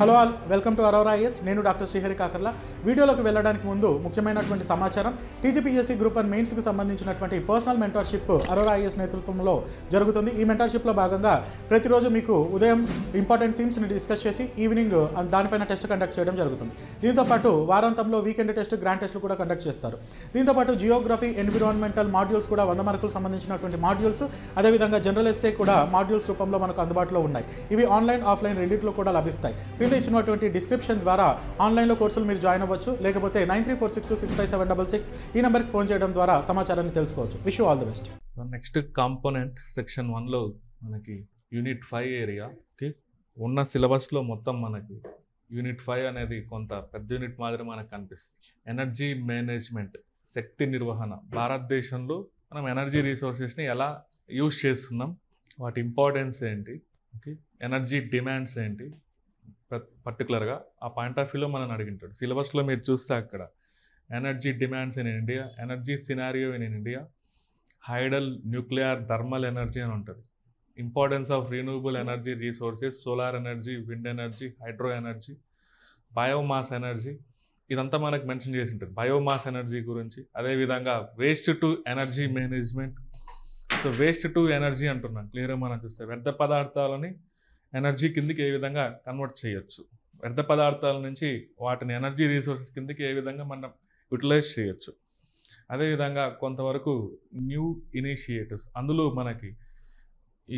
Hello all, welcome to Aurora IAS. నేను doctor Srihari Kakarla. వీడియోలోకి వెళ్ళడానికి ముందు ముఖ్యమైనటువంటి సమాచారం. టీజీపీఎస్సీ గ్రూప్ 1 మెయిన్స్కి సంబంధించినటువంటి పర్సనల్ మెంటర్షిప్ అరోరా ఐఎస్ నేతృత్వంలో జరుగుతుంది. ఈ మెంటర్షిప్లో భాగంగా ప్రతిరోజు మీకు ఉదయం ఇంపార్టెంట్ థీమ్స్ని డిస్కస్ చేసి ఈవినింగ్ దానిపైన టెస్ట్ కండక్ట్ చేయడం జరుగుతుంది. దీంతోపాటు వారాంతంలో వీకెండ్ టెస్ట్, గ్రాండ్ టెస్ట్లు కూడా కండక్ట్ చేస్తారు. దీంతోపాటు జియోగ్రఫీ, ఎన్విరాన్మెంటల్ మాడ్యూల్స్ కూడా 100 మార్కులకు సంబంధించినటువంటి మాడ్యూల్స్, అదేవిధంగా జనరల్ ఎస్ఏ కూడా మాడ్యూల్స్ రూపంలో మనకు అందుబాటులో ఉన్నాయి. ఇవి ఆన్లైన్, ఆఫ్లైన్ రెండింటిలో కూడా లభిస్తాయి. ఇచ్చినటువంటి డిస్క్రిప్షన్ ద్వారా ఆన్లైన్లో కోర్సులు మీరు జాయిన్ అవ్వచ్చు. లేకపోతే 9346265766 ఈ నెంబర్కి ఫోన్ చేయడం ద్వారా సమాచారాన్ని తెలుసుకోవచ్చు. Wish you all the best. So next component section 1లో మనకి యూనిట్ 5 ఏరియా. ఓకే, ఉన్న సిలబస్లో మొత్తం మనకి యూనిట్ 5 అనేది కొంత పెద్ద యూనిట్ మాదిరి మనకు కనిపిస్తుంది. ఎనర్జీ మేనేజ్మెంట్, శక్తి నిర్వహణ. భారతదేశంలో మనం ఎనర్జీ రిసోర్సెస్ని ఎలా యూజ్ చేస్తున్నాం, వాటి ఇంపార్టెన్స్ ఏంటి, ఓకే, ఎనర్జీ డిమాండ్స్ ఏంటి, పర్టికులర్గా ఆ పాయింట్ ఆఫ్ వ్యూలో మనం అడిగింటాడు. సిలబస్లో మీరు చూస్తే అక్కడ energy demands in India, energy scenario in India, hydel, nuclear, thermal energy అని ఉంటుంది. Importance of renewable energy resources, solar energy, wind energy, hydro energy, biomass energy, ఇదంతా మనకు మెన్షన్ చేసి ఉంటుంది బయోమాస్ ఎనర్జీ గురించి. అదేవిధంగా waste to energy management. So waste to energy అంటున్నాం క్లియర్గా మనం చూస్తే వ్యర్థ పదార్థాలని ఎనర్జీ కిందకి ఏ విధంగా కన్వర్ట్ చేయొచ్చు, వ్యర్థ పదార్థాల నుంచి వాటిని ఎనర్జీ రీసోర్సెస్ కిందకి ఏ విధంగా మనం యూటిలైజ్ చేయొచ్చు. అదేవిధంగా కొంతవరకు న్యూ ఇనిషియేటివ్స్, అందులో మనకి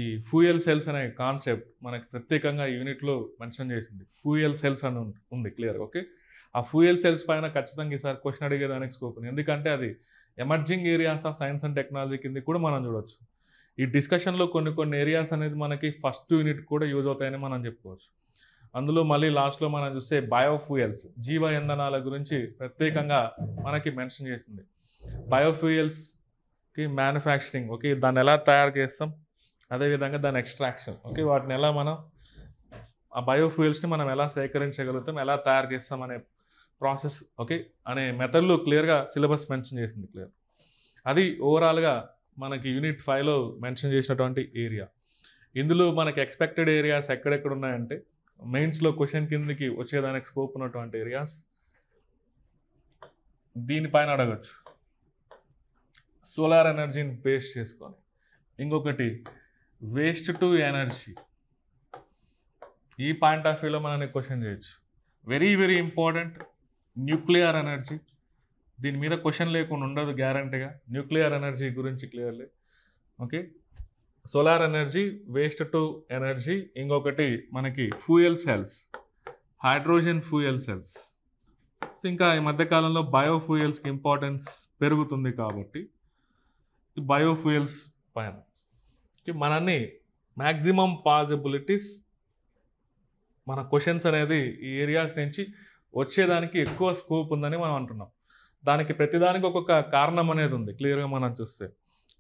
ఈ ఫ్యూయల్ సెల్స్ అనే కాన్సెప్ట్ మనకి ప్రత్యేకంగా యూనిట్లో మెన్షన్ చేసింది. ఫ్యూయల్ సెల్స్ అని ఉంది క్లియర్. ఓకే, ఆ ఫ్యూయల్ సెల్స్ పైన ఖచ్చితంగా ఈసారి క్వశ్చన్ అడిగేదానికి స్కోప్ ఉంది. ఎందుకంటే అది emerging areas of science and technology కింద కూడా మనం చూడవచ్చు. ఈ డిస్కషన్లో కొన్ని ఏరియాస్ అనేది మనకి ఫస్ట్ యూనిట్ కూడా యూజ్ అవుతాయని మనం చెప్పుకోవచ్చు. అందులో మళ్ళీ లాస్ట్లో మనం చూస్తే బయోఫ్యూయల్స్, జీవ ఇంధనాల గురించి ప్రత్యేకంగా మనకి మెన్షన్ చేసింది. బయోఫ్యూయల్స్కి మ్యానుఫ్యాక్చరింగ్, ఓకే, దాన్ని ఎలా తయారు చేస్తాం, అదేవిధంగా దాని ఎక్స్ట్రాక్షన్, ఓకే, వాటిని ఎలా మనం ఆ బయోఫ్యూయల్స్ని మనం ఎలా సేకరించగలుగుతాం, ఎలా తయారు చేస్తాం అనే ప్రాసెస్, ఓకే, అనే మెథడ్లో క్లియర్గా సిలబస్ మెన్షన్ చేసింది క్లియర్. అది ఓవరాల్గా మనకి యూనిట్ 5లో మెన్షన్ చేసినటువంటి ఏరియా. ఇందులో మనకి ఎక్స్పెక్టెడ్ ఏరియాస్ ఎక్కడెక్కడ ఉన్నాయంటే మెయిన్స్లో క్వశ్చన్ కిందకి వచ్చేదానికి స్కోప్ ఉన్నటువంటి ఏరియాస్ దీనిపైన అడగచ్చు. సోలార్ ఎనర్జీని బేస్ చేసుకొని, ఇంకొకటి వేస్ట్ టు ఎనర్జీ. ఈ పాయింట్ ఆఫ్ వ్యూలో మనల్ని క్వశ్చన్ చేయొచ్చు. Very very important nuclear energy. దీని మీద క్వశ్చన్ లేకుండా ఉండదు గ్యారంటీగా. న్యూక్లియర్ ఎనర్జీ గురించి clearly, okay, solar energy, waste to energy, ఇంకొకటి మనకి fuel cells, hydrogen fuel cells. ఇంకా ఈ మధ్యకాలంలో బయోఫ్యూయల్స్కి ఇంపార్టెన్స్ పెరుగుతుంది కాబట్టి ఈ బయోఫ్యూయల్స్ పైన మనల్ని మ్యాక్సిమం పాసిబిలిటీస్ మన క్వశ్చన్స్ అనేది ఈ ఏరియాస్ నుంచి వచ్చేదానికి ఎక్కువ స్కోప్ ఉందని మనం అంటున్నాం. దానికి ప్రతిదానికి ఒక్కొక్క కారణం అనేది ఉంది క్లియర్గా మనం చూస్తే.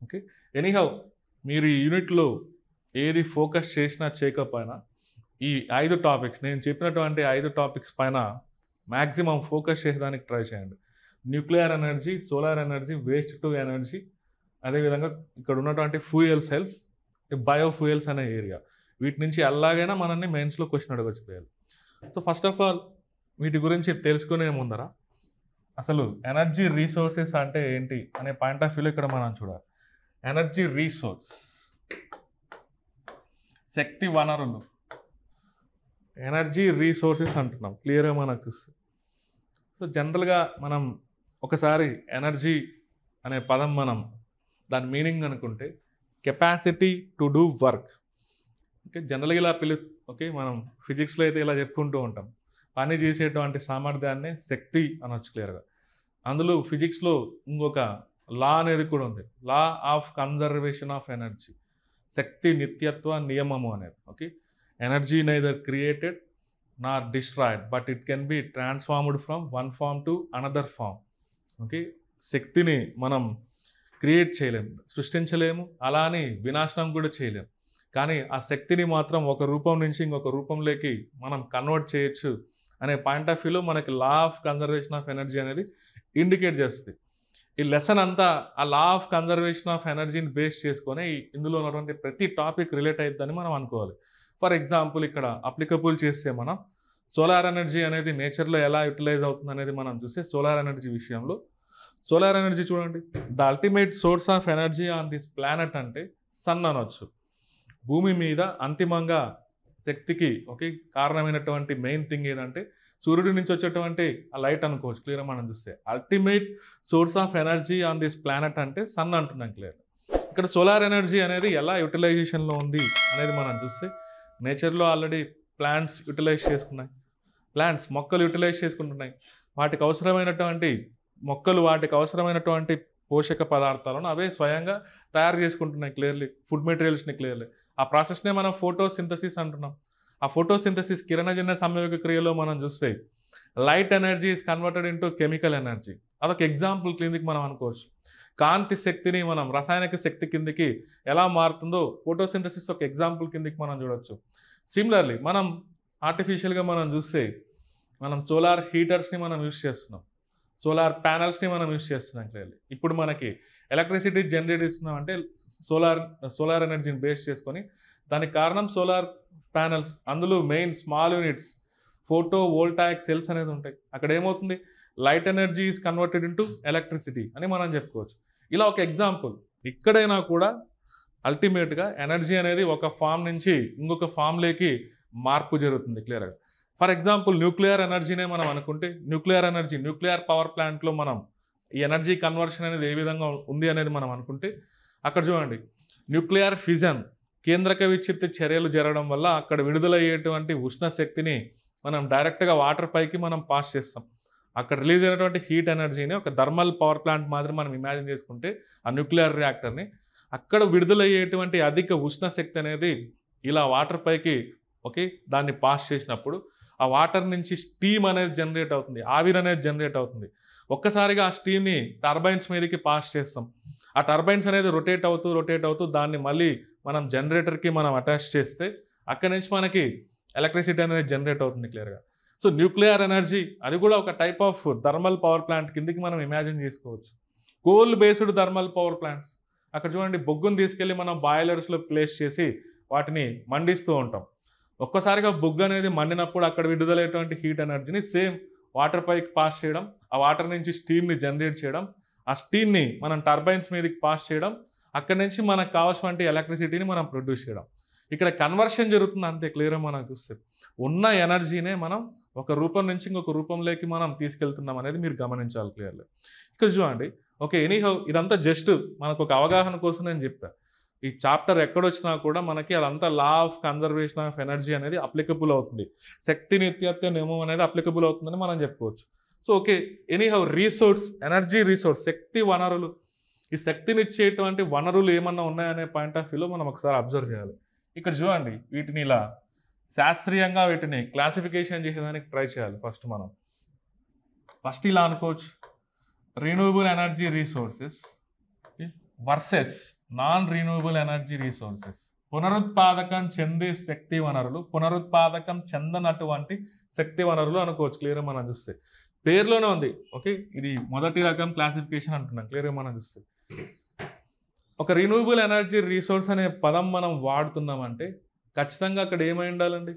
ఓకే, ఎనీహౌ మీరు ఈ యూనిట్లో ఏది ఫోకస్ చేసినా చేయకపోయినా ఈ 5 టాపిక్స్, నేను చెప్పినటువంటి 5 టాపిక్స్ పైన మ్యాక్సిమం ఫోకస్ చేసేదానికి ట్రై చేయండి. Nuclear energy, solar energy, waste to energy, అదేవిధంగా ఇక్కడ ఉన్నటువంటి ఫ్యూయల్ సెల్స్, బయోఫ్యూయల్స్ అనే ఏరియా. వీటి నుంచి ఎలాగైనా మనల్ని మెయిన్స్లో క్వశ్చన్ అడగచ్చు. సో ఫస్ట్ ఆఫ్ ఆల్ వీటి గురించి తెలుసుకునే ముందర అసలు ఎనర్జీ రీసోర్సెస్ అంటే ఏంటి అనే పాయింట్ ఆఫ్ వ్యూలో ఇక్కడ మనం చూడాలి. ఎనర్జీ రీసోర్స్, శక్తి వనరులు, ఎనర్జీ రీసోర్సెస్ అంటున్నాం క్లియర్గా మనకు చూస్తే. సో జనరల్గా మనం ఒకసారి ఎనర్జీ అనే పదం మనం దాని మీనింగ్ అనుకుంటే capacity to do work. Okay, జనరల్గా ఇలా ఓకే, మనం ఫిజిక్స్లో అయితే ఇలా చెప్పుకుంటూ ఉంటాం, పని చేసేటువంటి సామర్థ్యాన్ని శక్తి అనొచ్చు క్లియర్గా. అందులో ఫిజిక్స్లో ఇంకొక లా అనేది కూడా ఉంది, law of conservation of energy, శక్తి నిత్యత్వ నియమము అనేది. Okay, energy neither created nor destroyed but it can be transformed from one form to another form. Okay, శక్తిని మనం క్రియేట్ చేయలేము, సృష్టించలేము, అలా అని వినాశనం కూడా చేయలేము. కానీ ఆ శక్తిని మాత్రం ఒక రూపం నుంచి ఇంకొక రూపంలోకి మనం కన్వర్ట్ చేయొచ్చు అనే పాయింట్ ఆఫ్ వ్యూలో మనకి లా ఆఫ్ కన్జర్వేషన్ ఆఫ్ ఎనర్జీ అనేది ఇండికేట్ చేస్తుంది. ఈ లెసన్ అంతా ఆ లా ఆఫ్ కన్జర్వేషన్ ఆఫ్ ఎనర్జీని బేస్ చేసుకొని ఇందులో ఉన్నటువంటి ప్రతి టాపిక్ రిలేట్ అవుతుందని మనం అనుకోవాలి. ఫర్ ఎగ్జాంపుల్ ఇక్కడ అప్లికబుల్ చేస్తే మనం సోలార్ ఎనర్జీ అనేది నేచర్లో ఎలా యూటిలైజ్ అవుతుంది అనేది మనం చూస్తే సోలార్ ఎనర్జీ విషయంలో సోలార్ ఎనర్జీ చూడండి, the ultimate source of energy on this planet అంటే సన్ అనొచ్చు. భూమి మీద అంతిమంగా శక్తికి కారణమైనటువంటి మెయిన్ థింగ్ ఏదంటే సూర్యుడి నుంచి వచ్చేటువంటి ఆ లైట్ అనుకోవచ్చు. క్లియర్గా మనం చూస్తే ultimate source of energy on this planet అంటే సన్ అంటున్నాం క్లియర్. ఇక్కడ సోలార్ ఎనర్జీ అనేది ఎలా యూటిలైజేషన్లో ఉంది అనేది మనం చూస్తే నేచర్లో ఆల్రెడీ ప్లాంట్స్ యూటిలైజ్ చేసుకున్నాయి, మొక్కలు యూటిలైజ్ చేసుకుంటున్నాయి. వాటికి అవసరమైనటువంటి పోషక పదార్థాలను అవే స్వయంగా తయారు చేసుకుంటున్నాయి క్లియర్లీ, ఫుడ్ మెటీరియల్స్ని క్లియర్లీ. ఆ ప్రాసెస్నే మనం ఫోటోసింథసిస్ అంటున్నాం. ఆ ఫోటోసింథసిస్ కిరణజన్య సంయోగ క్రియలో మనం చూస్తే light energy is converted into chemical energy. అదొక ఎగ్జాంపుల్ కిందకి మనం అనుకోవచ్చు. కాంతి శక్తిని మనం రసాయనిక శక్తి కిందకి ఎలా మారుతుందో ఫోటోసింథసిస్ ఒక ఎగ్జాంపుల్ కిందకి మనం చూడవచ్చు. సిమిలర్లీ మనం ఆర్టిఫిషియల్గా మనం చూస్తే మనం సోలార్ హీటర్స్ని మనం యూస్ చేస్తున్నాం, సోలార్ ప్యానల్స్ని మనం యూస్ చేస్తున్నాం క్లియర్లీ. ఇప్పుడు మనకి ఎలక్ట్రిసిటీ జనరేట్ ఇస్తున్నాం అంటే సోలార్ ఎనర్జీని బేస్ చేసుకొని. దానికి కారణం సోలార్ ప్యానల్స్. అందులో main small units photo voltaic cells అనేది ఉంటాయి. అక్కడ ఏమవుతుంది, light energy is converted into electricity అని మనం చెప్పుకోవచ్చు. ఇలా ఒక ఎగ్జాంపుల్. ఇక్కడైనా కూడా అల్టిమేట్గా ఎనర్జీ అనేది ఒక ఫామ్ నుంచి ఇంకొక ఫామ్లోకి మార్పు జరుగుతుంది క్లియర్గా. ఫర్ ఎగ్జాంపుల్ న్యూక్లియర్ ఎనర్జీనే మనం అనుకుంటే న్యూక్లియర్ పవర్ ప్లాంట్లో మనం ఈ ఎనర్జీ కన్వర్షన్ అనేది ఏ విధంగా ఉంది అనేది మనం అనుకుంటే అక్కడ చూడండి, న్యూక్లియర్ ఫిజన్ కేంద్రక విచ్ఛిత్తి చర్యలు జరగడం వల్ల అక్కడ విడుదలయ్యేటువంటి ఉష్ణ శక్తిని మనం డైరెక్ట్గా వాటర్ పైకి మనం పాస్ చేస్తాం. అక్కడ రిలీజ్ అయినటువంటి హీట్ ఎనర్జీని ఒక థర్మల్ పవర్ ప్లాంట్ మాదిరి మనం ఇమాజిన్ చేసుకుంటే ఆ న్యూక్లియర్ రియాక్టర్ని అక్కడ విడుదలయ్యేటువంటి అధిక ఉష్ణ శక్తి అనేది ఇలా వాటర్ పైకి దాన్ని పాస్ చేసినప్పుడు ఆ వాటర్ నుంచి స్టీమ్ అనేది జనరేట్ అవుతుంది, ఆవిరి అనేది జనరేట్ అవుతుంది. ఒక్కసారిగా ఆ స్టీమ్ని టర్బైన్స్ మీదకి పాస్ చేస్తాం. ఆ టర్బైన్స్ అనేది రొటేట్ అవుతూ దాన్ని మళ్ళీ మనం జనరేటర్కి మనం అటాచ్ చేస్తే అక్కడి నుంచి మనకి ఎలక్ట్రిసిటీ అనేది జనరేట్ అవుతుంది క్లియర్గా. సో న్యూక్లియర్ ఎనర్జీ అది కూడా ఒక type of thermal power plant కిందకి మనం ఇమాజిన్ చేసుకోవచ్చు. Coal based thermal power plants, అక్కడ చూడండి బొగ్గును తీసుకెళ్ళి మనం బాయిలర్స్లో ప్లేస్ చేసి వాటిని మండిస్తూ ఉంటాం. ఒక్కసారిగా బొగ్గు అనేది మండినప్పుడు అక్కడ విడుదలయ్యేటువంటి హీట్ ఎనర్జీని సేమ్ వాటర్ పైకి పాస్ చేయడం, ఆ వాటర్ నుంచి స్టీమ్ని జనరేట్ చేయడం, ఆ స్టీమ్ని మనం టర్బైన్స్ మీదకి పాస్ చేయడం, అక్కడి నుంచి మనకు కావాల్సినటువంటి ఎలక్ట్రిసిటీని మనం ప్రొడ్యూస్ చేయడం. ఇక్కడ కన్వర్షన్ జరుగుతుంది అంతే క్లియర్గా మనం చూస్తే. ఉన్న ఎనర్జీనే మనం ఒక రూపం నుంచి ఇంకొక రూపంలోకి మనం తీసుకెళ్తున్నాం అనేది మీరు గమనించాలి క్లియర్లీ. ఇక్కడ చూడండి ఎనీహౌ ఇదంతా జస్ట్ మనకు ఒక అవగాహన కోసం నేను చెప్పాను. ఈ చాప్టర్ ఎక్కడొచ్చినా కూడా మనకి అదంతా లా ఆఫ్ కన్జర్వేషన్ ఆఫ్ ఎనర్జీ అనేది అప్లికబుల్ అవుతుంది, శక్తి నిత్యత్వ నియమం అనేది అప్లికబుల్ అవుతుందని మనం చెప్పుకోవచ్చు. సో ఎనీహౌ ఎనర్జీ రిసోర్స్ శక్తి వనరులు, ఈ శక్తిని ఇచ్చేటువంటి వనరులు ఏమన్నా ఉన్నాయనే పాయింట్ ఆఫ్ వ్యూలో మనం ఒకసారి అబ్జర్వ్ చేయాలి. ఇక్కడ చూడండి వీటిని ఇలా శాస్త్రీయంగా వీటిని క్లాసిఫికేషన్ చేసేదానికి ట్రై చేయాలి. ఫస్ట్ ఇలా అనుకోవచ్చు, renewable energy resources versus non renewable energy resources. పునరుత్పాదకం చెందే శక్తి వనరులు, పునరుత్పాదకం చెందనటువంటి శక్తి వనరులు అనుకోవచ్చు క్లియర్గా మనం చూస్తే. పేర్లోనే ఉంది ఇది మొదటి రకం క్లాసిఫికేషన్ అంటున్నాం క్లియర్గా మనం చూస్తే. ఒక రిన్యూవబుల్ ఎనర్జీ రీసోర్స్ అనే పదం మనం వాడుతున్నామంటే ఖచ్చితంగా అక్కడ ఏమై ఉండాలండి,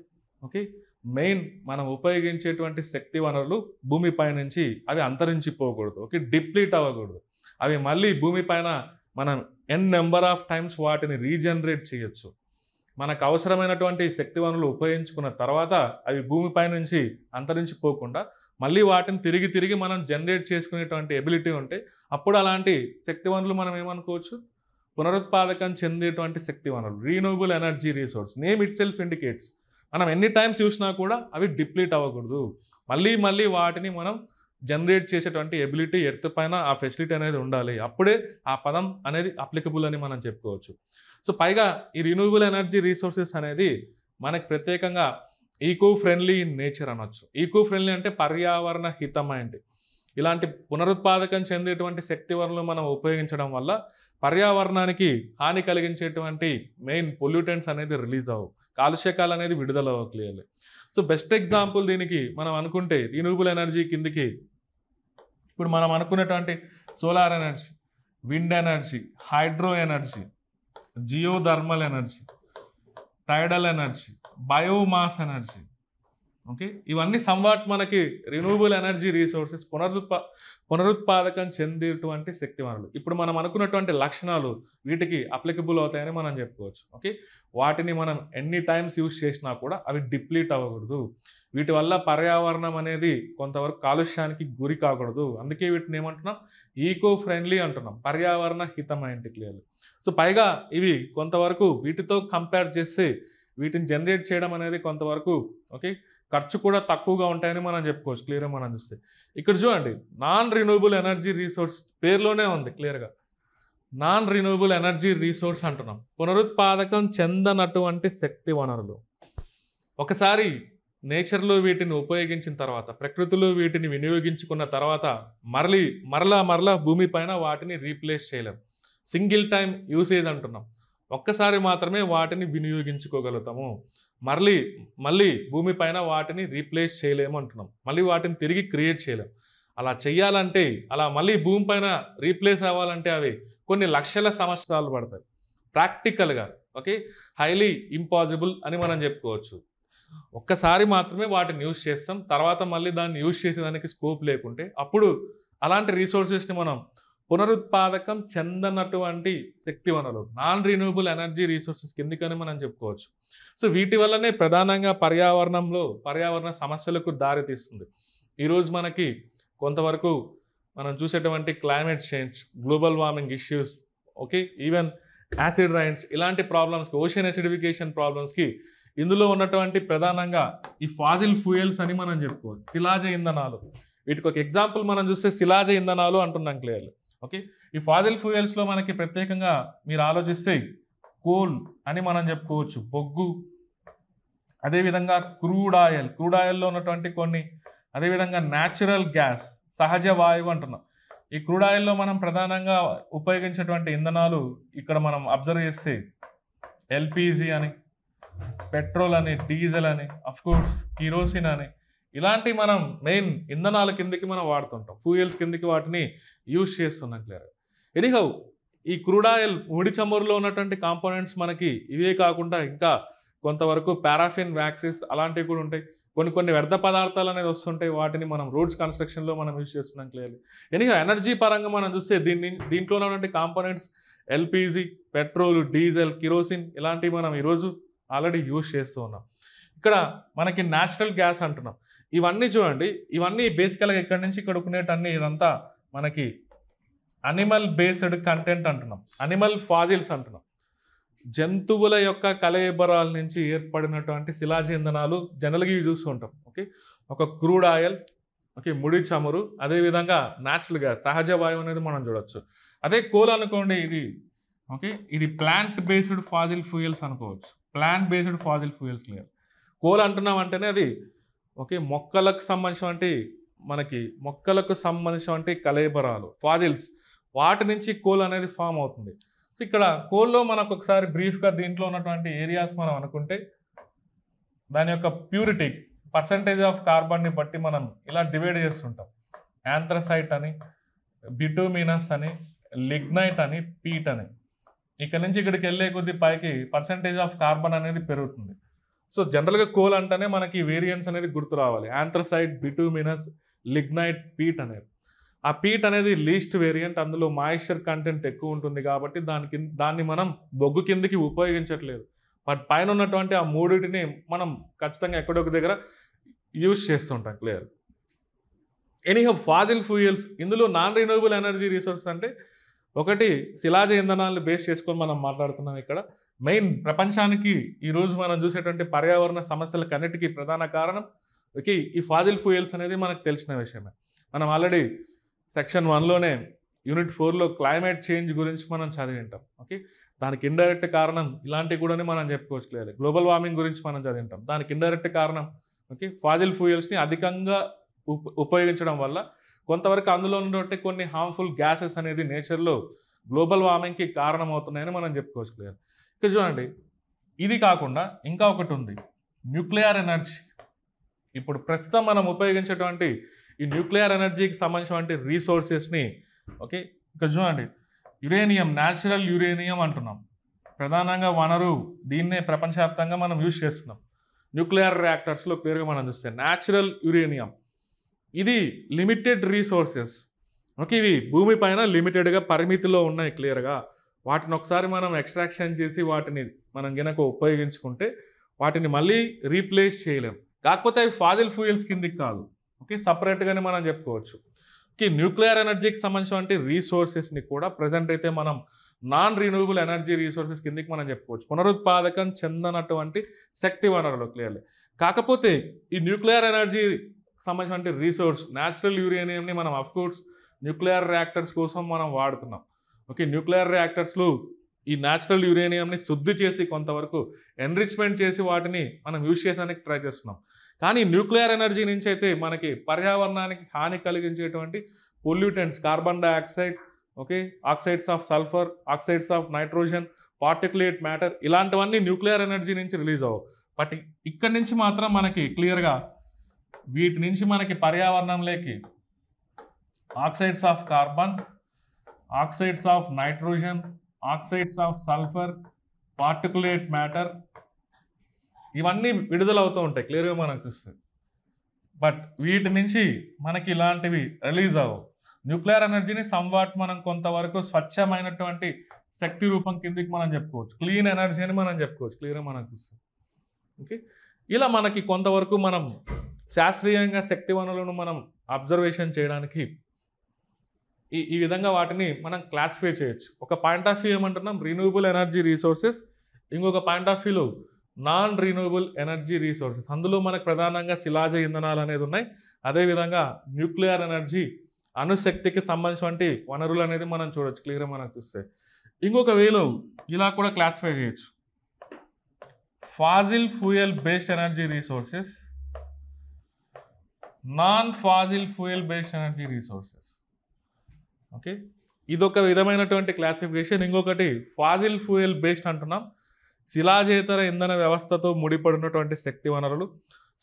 మెయిన్ మనం ఉపయోగించేటువంటి శక్తి వనరులు భూమిపై నుంచి అవి అంతరించిపోకూడదు, డిప్లీట్ అవ్వకూడదు. అవి మళ్ళీ భూమిపైన మనం నెంబర్ ఆఫ్ టైమ్స్ వాటిని రీజనరేట్ చేయొచ్చు. మనకు అవసరమైనటువంటి శక్తి వనరులు ఉపయోగించుకున్న తర్వాత అవి భూమిపై నుంచి అంతరించిపోకుండా మళ్ళీ వాటిని తిరిగి మనం జనరేట్ చేసుకునేటువంటి ఎబిలిటీ ఉంటే అప్పుడు అలాంటి శక్తి వనరులు మనం ఏమనుకోవచ్చు, పునరుత్పాదకం చెందేటువంటి శక్తి వనరులు, renewable energy resource. Name it self indicates మనం ఎన్ని టైమ్స్ చూసినా కూడా అవి డిప్లీట్ అవ్వకూడదు, మళ్ళీ వాటిని మనం జనరేట్ చేసేటువంటి ఎబిలిటీ ఎర్త్ పైన ఆ ఫెసిలిటీ అనేది ఉండాలి. అప్పుడే ఆ పదం అనేది అప్లికబుల్ అని మనం చెప్పుకోవచ్చు. సో పైగా ఈ రిన్యూవబుల్ ఎనర్జీ రీసోర్సెస్ అనేది మనకి ప్రత్యేకంగా ఈకో ఫ్రెండ్లీ ఇన్ నేచర్ అనొచ్చు. ఈకో ఫ్రెండ్లీ అంటే పర్యావరణ హితమైనది. ఇలాంటి పునరుత్పాదకం చెందేటువంటి శక్తి వనరులు మనం ఉపయోగించడం వల్ల పర్యావరణానికి హాని కలిగించేటువంటి మెయిన్ పొల్యూటెంట్స్ అనేది రిలీజ్ అవ్వవు, కాలుష్యకాలు అనేది విడుదల అవ్వవు క్లియర్లీ. సో బెస్ట్ ఎగ్జాంపుల్ దీనికి మనం అనుకుంటే రిన్యూవబుల్ ఎనర్జీ కిందికి ఇప్పుడు మనం అనుకునేటువంటి solar energy, wind energy, hydro energy, geothermal energy, టైడల్ energy, biomass energy, okay, ఇవన్నీ సంవాట్ మనకి రిన్యూవబుల్ ఎనర్జీ రీసోర్సెస్ పునరుత్పాదకం చెందేటువంటి శక్తి వనరులు. ఇప్పుడు మనం అనుకున్నటువంటి లక్షణాలు వీటికి అప్లికబుల్ అవుతాయని మనం చెప్పుకోవచ్చు. ఓకే, వాటిని మనం ఎన్ని టైమ్స్ యూజ్ చేసినా కూడా అవి డిప్లీట్ అవ్వకూడదు. వీటి వల్ల పర్యావరణం అనేది కొంతవరకు కాలుష్యానికి గురి కాకూడదు. అందుకే వీటిని ఏమంటున్నాం, ఈకో ఫ్రెండ్లీ అంటున్నాం, పర్యావరణ హితమైనటి క్లియర్లీ. సో పైగా ఇవి కొంతవరకు వీటితో కంపేర్ చేస్తే వీటిని జనరేట్ చేయడం అనేది కొంతవరకు ఓకే ఖర్చు కూడా తక్కువగా ఉంటాయని మనం చెప్పుకోవచ్చు క్లియర్గా మనం చూస్తే. ఇక్కడ చూడండి, నాన్ రిన్యూవబుల్ ఎనర్జీ రీసోర్స్ పేరులోనే ఉంది క్లియర్గా, నాన్ రిన్యూవబుల్ ఎనర్జీ రీసోర్స్ అంటున్నాం, పునరుత్పాదకం చెందనటువంటి శక్తి వనరులు. ఒకసారి నేచర్లో వీటిని ఉపయోగించిన తర్వాత, ప్రకృతిలో వీటిని వినియోగించుకున్న తర్వాత మరలా భూమిపైన వాటిని రీప్లేస్ చేయలేం. సింగిల్ టైం యూసేజ్ అంటున్నాం, ఒక్కసారి మాత్రమే వాటిని వినియోగించుకోగలుగుతాము. మళ్ళీ భూమిపైన వాటిని రీప్లేస్ చేయలేము అంటున్నాం, మళ్ళీ వాటిని తిరిగి క్రియేట్ చేయలేం. అలా చెయ్యాలంటే, అలా మళ్ళీ భూమిపైన రీప్లేస్ అవ్వాలంటే అవి కొన్ని లక్షల సంవత్సరాలు పడతాయి ప్రాక్టికల్గా. ఓకే, హైలీ ఇంపాసిబుల్ అని మనం చెప్పుకోవచ్చు. ఒక్కసారి మాత్రమే వాటిని యూజ్ చేస్తాం, తర్వాత మళ్ళీ దాన్ని యూజ్ చేసేదానికి స్కోప్ లేకుంటే అప్పుడు అలాంటి రీసోర్సెస్ని మనం పునరుత్పాదకం చెందనటువంటి శక్తి వనరులు, నాన్ రిన్యూవబుల్ ఎనర్జీ రీసోర్సెస్ కిందికని మనం చెప్పుకోవచ్చు. సో వీటి వల్లనే ప్రధానంగా పర్యావరణ సమస్యలకు దారితీస్తుంది. ఈరోజు మనకి కొంతవరకు మనం చూసేటువంటి climate change, global warming issues, okay, even acid rains, ఇలాంటి ప్రాబ్లమ్స్కి, ఓషన్ యాసిడిఫికేషన్ ప్రాబ్లమ్స్కి ఇందులో ఉన్నటువంటి ప్రధానంగా ఈ ఫాజిల్ ఫ్యూయల్స్ అని మనం చెప్పుకోవచ్చు, శిలాజ ఇంధనాలు. వీటికి ఒక ఎగ్జాంపుల్ మనం చూస్తే శిలాజ ఇంధనాలు అంటున్నాం క్లియర్లీ. ఓకే, ఈ ఫాజిల్ ఫ్యూయల్స్లో మనకి ప్రత్యేకంగా మీరు ఆలోచిస్తే కోల్ అని మనం చెప్పుకోవచ్చు, బొగ్గు, అదేవిధంగా క్రూడ్ ఆయిల్లో ఉన్నటువంటి కొన్ని, అదేవిధంగా న్యాచురల్ గ్యాస్, సహజ వాయువు అంటున్నాం. ఈ క్రూడ్ ఆయిల్లో మనం ప్రధానంగా ఉపయోగించేటువంటి ఇంధనాలు ఇక్కడ మనం అబ్జర్వ్ చేస్తే ఎల్పిజి అని, పెట్రోల్ అని, డీజిల్ అని, అఫ్కోర్స్ కిరోసిన్ అని, ఇలాంటి మనం మెయిన్ ఇంధనాల కిందకి మనం వాడుతుంటాం, ఫ్యూయల్స్ కిందకి వాటిని యూజ్ చేస్తున్నాం క్లియర్. ఎనీహౌ ఈ క్రూడ్ ఆయిల్, ముడి చమురులో ఉన్నటువంటి కాంపోనెంట్స్ మనకి ఇవే కాకుండా ఇంకా కొంతవరకు పారాఫిన్, వ్యాక్సిస్ అలాంటివి కూడా ఉంటాయి. కొన్ని వ్యర్థ పదార్థాలు అనేది వస్తుంటాయి, వాటిని మనం రోడ్స్ కన్స్ట్రక్షన్లో మనం యూజ్ చేస్తున్నాం క్లియర్లీ. ఎనీహౌ ఎనర్జీ పరంగా మనం చూస్తే దీంట్లో ఉన్నటువంటి components LPG, petrol, diesel, kerosene ఇలాంటివి మనం ఈరోజు ఆల్రెడీ యూజ్ చేస్తూ ఉన్నాం. ఇక్కడ మనకి న్యాచురల్ గ్యాస్ అంటున్నాం. ఇవన్నీ చూడండి, ఇవన్నీ బేసికల్గా ఇక్కడ నుంచి ఇక్కడ కొనేటన్ని ఇదంతా మనకి అనిమల్ బేస్డ్ కంటెంట్ అంటున్నాం, అనిమల్ ఫాజిల్స్ అంటున్నాం. జంతువుల యొక్క కలయిబరాల నుంచి ఏర్పడినటువంటి శిలాజ ఇంధనాలు జనరల్గా ఇవి చూస్తూ ఉంటాం. ఓకే, ఒక క్రూడ్ ఆయిల్, ఓకే, ముడి చమురు, అదేవిధంగా న్యాచురల్ గ్యాస్, సహజ వాయువు అనేది మనం చూడొచ్చు. అదే కోల్ అనుకోండి, ఇది ప్లాంట్ బేస్డ్ ఫాజిల్ ఫ్యూయల్స్ అనుకోవచ్చు, plant based fossil fuels clear. Coal అంటున్నాం అంటేనే అది ఓకే మొక్కలకు సంబంధించినటువంటి కలయిబరాలు, ఫాజిల్స్, వాటి నుంచి కోల్ అనేది ఫామ్ అవుతుంది. సో ఇక్కడ కోల్లో మనకు ఒకసారి బ్రీఫ్గా దీంట్లో ఉన్నటువంటి ఏరియాస్ మనం అనుకుంటే దాని యొక్క ప్యూరిటీ, పర్సంటేజ్ ఆఫ్ కార్బన్ని బట్టి మనం ఇలా డివైడ్ చేస్తుంటాం. యాంథ్రసైట్ అని, బిటూమినస్ అని, లిగ్నైట్ అని, పీట్ అని. ఇక్కడ నుంచి ఇక్కడికి వెళ్ళే కొద్ది పైకి పర్సంటేజ్ ఆఫ్ కార్బన్ అనేది పెరుగుతుంది. సో జనరల్గా కోల్ అంటేనే మనకి వేరియంట్స్ అనేది గుర్తు రావాలి, యాంథ్రసైట్, బిటూమినస్, లిగ్నైట్, పీట్ అనేది. ఆ పీట్ అనేది లీస్ట్ వేరియంట్, అందులో మాయిశ్చర్ కంటెంట్ ఎక్కువ ఉంటుంది కాబట్టి దాన్ని మనం బొగ్గు కిందకి ఉపయోగించట్లేదు. బట్ పైన ఉన్నటువంటి ఆ మూడింటిని మనం ఖచ్చితంగా ఎక్కడొక దగ్గర యూజ్ చేస్తుంటాం క్లియర్. ఎనీహౌ ఫాజిల్ ఫ్యూయల్స్, ఇందులో నాన్ రిన్యూవబుల్ ఎనర్జీ రిసోర్స్ అంటే ఒకటి శిలాజ ఇంధనాలను బేస్ చేసుకొని మనం మాట్లాడుతున్నాం. ఇక్కడ మెయిన్ ప్రపంచానికి ఈరోజు మనం చూసేటువంటి పర్యావరణ సమస్యలకు అన్నిటికీ ప్రధాన కారణం ఓకే ఈ ఫాజిల్ ఫ్యూయల్స్ అనేది మనకు తెలిసిన విషయమే. మనం ఆల్రెడీ సెక్షన్ 1లోనే యూనిట్ 4లో క్లైమేట్ చేంజ్ గురించి మనం చదివి ఉంటాం. ఓకే, దానికి ఇండైరెక్ట్ కారణం ఇలాంటివి కూడా మనం చెప్పుకోవచ్చు క్లియర్. గ్లోబల్ వార్మింగ్ గురించి మనం చదివింటాం, దానికి ఇండైరెక్ట్ కారణం ఓకే ఫాజిల్ ఫ్యూయల్స్ని అధికంగా ఉపయోగించడం వల్ల కొంతవరకు అందులో ఉన్నటువంటి కొన్ని హార్మ్ఫుల్ గ్యాసెస్ అనేది నేచర్లో గ్లోబల్ వార్మింగ్కి కారణమవుతున్నాయని మనం చెప్పుకోవచ్చు క్లియర్. ఇక్కడ చూడండి, ఇది కాకుండా ఇంకా ఒకటి ఉంది, న్యూక్లియర్ ఎనర్జీ. ఇప్పుడు ప్రస్తుతం మనం ఉపయోగించేటువంటి ఈ న్యూక్లియర్ ఎనర్జీకి సంబంధించినటువంటి రీసోర్సెస్ని ఓకే ఇక్కడ చూడండి, యురేనియం, న్యాచురల్ యురేనియం అంటున్నాం, ప్రధానంగా వనరు, దీన్నే ప్రపంచవ్యాప్తంగా మనం యూజ్ చేస్తున్నాం. న్యూక్లియర్ రియాక్టర్స్లో క్లియర్గా మనం చూస్తే న్యాచురల్ యురేనియం ఇది లిమిటెడ్ రీసోర్సెస్. ఓకే, ఇవి భూమిపైన లిమిటెడ్గా పరిమితిలో ఉన్నాయి క్లియర్గా. వాటిని ఒకసారి మనం ఎక్స్ట్రాక్షన్ చేసి వాటిని మనం గనక ఉపయోగించుకుంటే వాటిని మళ్ళీ రీప్లేస్ చేయలేం. కాకపోతే అవి ఫాజిల్ ఫ్యూయల్స్ కిందికి కాదు. ఓకే, సపరేట్గానే మనం చెప్పుకోవచ్చు. ఓకే, న్యూక్లియర్ ఎనర్జీకి సంబంధించిన రీసోర్సెస్ని కూడా ప్రజెంట్ అయితే మనం నాన్ రిన్యూవబుల్ ఎనర్జీ రీసోర్సెస్ కిందికి మనం చెప్పుకోవచ్చు. పునరుత్పాదకం చెందనటువంటి శక్తి వనరులు క్లియర్లీ. కాకపోతే ఈ న్యూక్లియర్ ఎనర్జీ సంబంధించిన రీసోర్స్ న్యాచురల్ యురేనియంని మనం అఫ్కోర్స్ న్యూక్లియర్ రియాక్టర్స్ కోసం మనం వాడుతున్నాం. ఓకే, న్యూక్లియర్ రియాక్టర్స్లో ఈ న్యాచురల్ యురేనియంని శుద్ధి చేసి కొంతవరకు ఎన్రిచ్మెంట్ చేసి వాటిని మనం యూజ్ చేయడానికి ట్రై చేస్తున్నాం. కానీ న్యూక్లియర్ ఎనర్జీ నుంచి అయితే మనకి పర్యావరణానికి హాని కలిగించేటువంటి pollutants, carbon dioxide, okay, oxides of sulphur, oxides of nitrogen, particulate matter ఇలాంటివన్నీ న్యూక్లియర్ ఎనర్జీ నుంచి రిలీజ్ అవ్వవు. బట్ ఇక్కడి నుంచి మాత్రం మనకి క్లియర్గా వీటి నుంచి మనకి పర్యావరణంలోకి oxides of carbon, oxides of nitrogen, oxides of sulphur, particulate matter ఇవన్నీ విడుదలవుతూ ఉంటాయి క్లియర్గా మనకు చూస్తుంది. బట్ వీటి నుంచి మనకి ఇలాంటివి రిలీజ్ అవ్వవు. న్యూక్లియర్ ఎనర్జీని సంవాట్ మనం కొంతవరకు స్వచ్ఛమైనటువంటి శక్తి రూపం కిందకి మనం చెప్పుకోవచ్చు. క్లీన్ ఎనర్జీ అని మనం చెప్పుకోవచ్చు క్లియర్గా మనకు చూస్తుంది. ఓకే, ఇలా మనకి కొంతవరకు మనం శాస్త్రీయంగా శక్తి వనరులను మనం అబ్జర్వేషన్ చేయడానికి ఈ విధంగా వాటిని మనం క్లాసిఫై చేయొచ్చు. ఒక పాయింట్ ఆఫ్ వ్యూ ఏమంటున్నాం రిన్యూవబుల్ ఎనర్జీ రీసోర్సెస్, ఇంకొక పాయింట్ ఆఫ్ వ్యూలో నాన్ రిన్యూవబుల్ ఎనర్జీ రీసోర్సెస్. అందులో మనకు ప్రధానంగా శిలాజ ఇంధనాలు అనేది ఉన్నాయి. అదేవిధంగా న్యూక్లియర్ ఎనర్జీ అణుశక్తికి సంబంధించిన వనరులు అనేది మనం చూడొచ్చు క్లియర్గా మనకు చూస్తే. ఇంకొక వేలో ఇలా కూడా క్లాసిఫై చేయొచ్చు Faasil fuel based energy resources, non fossil fuel based energy resources. Okay, ఇదొక విధమైనటువంటి క్లాసిఫికేషన్. ఇంకొకటి ఫాజిల్ ఫ్యూయల్ బేస్డ్ అంటున్నాం, శిలాజేతర ఇంధన వ్యవస్థతో ముడిపడినటువంటి శక్తి వనరులు,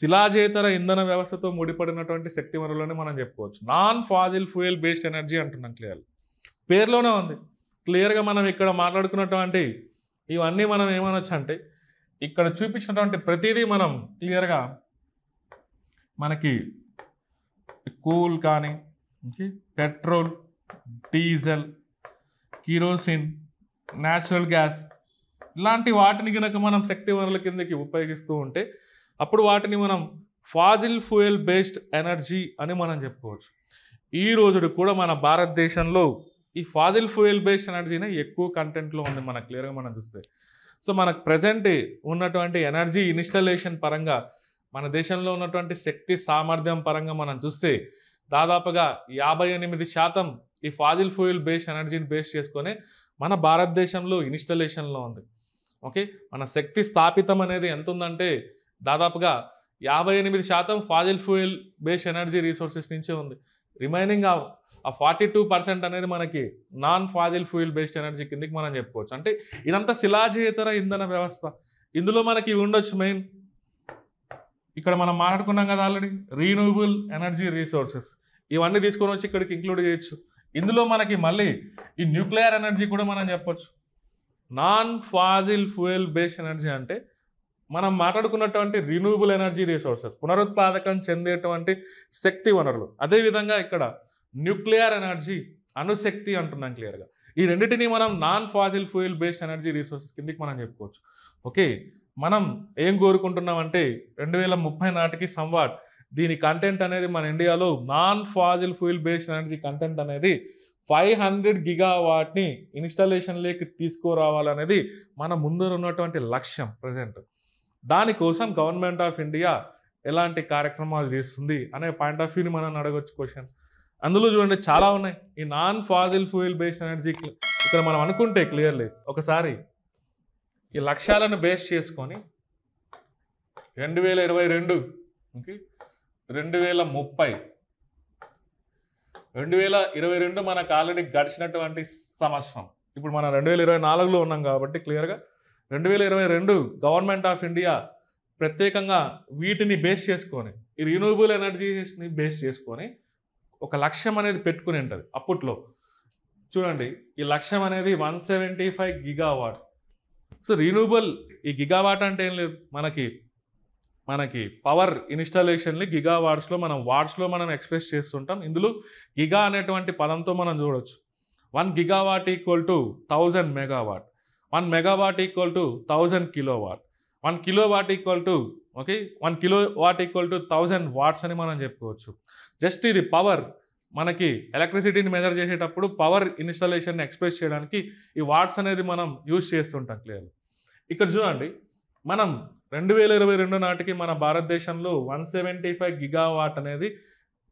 శిలాజేతర ఇంధన వ్యవస్థతో ముడిపడినటువంటి శక్తి వనరులని మనం చెప్పుకోవచ్చు. Non fossil fuel based energy అంటున్నాం క్లియర్, పేరులోనే ఉంది క్లియర్గా. మనం ఇక్కడ మాట్లాడుకున్నటువంటి ఇవన్నీ మనం ఏమనొచ్చు అంటే ఇక్కడ చూపించినటువంటి ప్రతిదీ మనం క్లియర్గా మనకి కూల్ కానీ, okay, petrol, diesel, kerosene, natural gas ఇలాంటి వాటిని కనుక మనం శక్తి వనరుల కిందకి ఉపయోగిస్తూ ఉంటే అప్పుడు వాటిని మనం ఫాజిల్ ఫ్యూయల్ బేస్డ్ ఎనర్జీ అని మనం చెప్పుకోవచ్చు. ఈ రోజు కూడా మన భారతదేశంలో ఈ ఫాజిల్ ఫ్యూయల్ బేస్డ్ ఎనర్జీనే ఎక్కువ కంటెంట్లో ఉంది మనకు క్లియర్గా మనం చూస్తే. సో మనకు ప్రజెంట్ ఉన్నటువంటి ఎనర్జీ ఇన్స్టాలేషన్ పరంగా మన దేశంలో ఉన్నటువంటి శక్తి సామర్థ్యం పరంగా మనం చూస్తే దాదాపుగా 58% ఈ ఫాజిల్ ఫ్యూయల్ బేస్డ్ ఎనర్జీని బేస్ చేసుకొని మన భారతదేశంలో ఇన్స్టాలేషన్లో ఉంది. ఓకే, మన శక్తి స్థాపితం అనేది ఎంత ఉందంటే దాదాపుగా 58% Faasil fuel based energy resources నుంచే ఉంది. రిమైనింగ్ ఆ 42% అనేది మనకి non fossil fuel based energy కిందకి మనం చెప్పుకోవచ్చు. అంటే ఇదంతా శిలాజేతర ఇంధన వ్యవస్థ. ఇందులో మనకి ఉండొచ్చు మెయిన్ ఇక్కడ మనం మాట్లాడుకున్నాం కదా ఆల్రెడీ రీన్యూవబుల్ ఎనర్జీ రీసోర్సెస్ ఇవన్నీ తీసుకొని వచ్చి ఇక్కడికి ఇంక్లూడ్ చేయొచ్చు. ఇందులో మనకి మళ్ళీ ఈ న్యూక్లియర్ ఎనర్జీ కూడా మనం చెప్పొచ్చు. Non fossil fuel based energy అంటే మనం మాట్లాడుకున్నటువంటి రిన్యూవబుల్ ఎనర్జీ రీసోర్సెస్, పునరుత్పాదకం చెందేటువంటి శక్తి వనరులు. అదేవిధంగా ఇక్కడ న్యూక్లియర్ ఎనర్జీ, అణుశక్తి అంటున్నాం క్లియర్గా. ఈ రెండింటిని మనం non fossil fuel based energy resources కిందకి మనం చెప్పుకోవచ్చు. ఓకే, మనం ఏం కోరుకుంటున్నామంటే 2030 నాటికి సంవాట్ దీని కంటెంట్ అనేది మన ఇండియాలో non fossil fuel based energy content అనేది 500 గిగావాట్ని ఇన్స్టాలేషన్లోకి తీసుకురావాలనేది మన ముందు ఉన్నటువంటి లక్ష్యం ప్రజెంట్. దానికోసం గవర్నమెంట్ ఆఫ్ ఇండియా ఎలాంటి కార్యక్రమాలు చేస్తుంది అనే పాయింట్ ఆఫ్ వ్యూని మనం అడగొచ్చు క్వశ్చన్. అందులో చూడండి చాలా ఉన్నాయి. ఈ నాన్ ఫాజిల్ ఫ్యూయల్ బేస్డ్ ఎనర్జీకి ఇక్కడ మనం అనుకుంటే క్లియర్లీ ఒకసారి ఈ లక్ష్యాలను బేస్ చేసుకొని 2022 ఓకే 2030 2022 మనకు ఆల్రెడీ గడిచినటువంటి సంవత్సరం. ఇప్పుడు మనం 2024లో ఉన్నాం కాబట్టి క్లియర్గా 2022 గవర్నమెంట్ ఆఫ్ ఇండియా ప్రత్యేకంగా వీటిని బేస్ చేసుకొని ఈ రిన్యూవబుల్ ఎనర్జీస్ని బేస్ చేసుకొని ఒక లక్ష్యం అనేది పెట్టుకుని ఉంటుంది. అప్పట్లో చూడండి ఈ లక్ష్యం అనేది 175 గిగావాట్. సో రిన్యూవబుల్ ఈ గిగావాట్ అంటే ఏం లేదు, మనకి మనకి పవర్ ఇన్స్టాలేషన్ని గిగావాట్స్లో మనం ఎక్స్ప్రెస్ చేస్తుంటాం. ఇందులో గిగా అనేటువంటి పదంతో మనం చూడొచ్చు. 1 gigawatt equal to 1000 megawatt, 1 megawatt equal to 1000 kilowatt, 1 kilowatt equal to 1 kilowatt equal to 1000 watts అని మనం చెప్పుకోవచ్చు. జస్ట్ ఇది పవర్, మనకి ఎలక్ట్రిసిటీని మెజర్ చేసేటప్పుడు పవర్ ఇన్స్టాలేషన్ని ఎక్స్ప్రెస్ చేయడానికి ఈ వాట్స్ అనేది మనం యూజ్ చేస్తుంటాం. క్లియర్. ఇక్కడ చూడండి, మనం 2022 నాటికి మన భారతదేశంలో 175 గిగావాట్ అనేది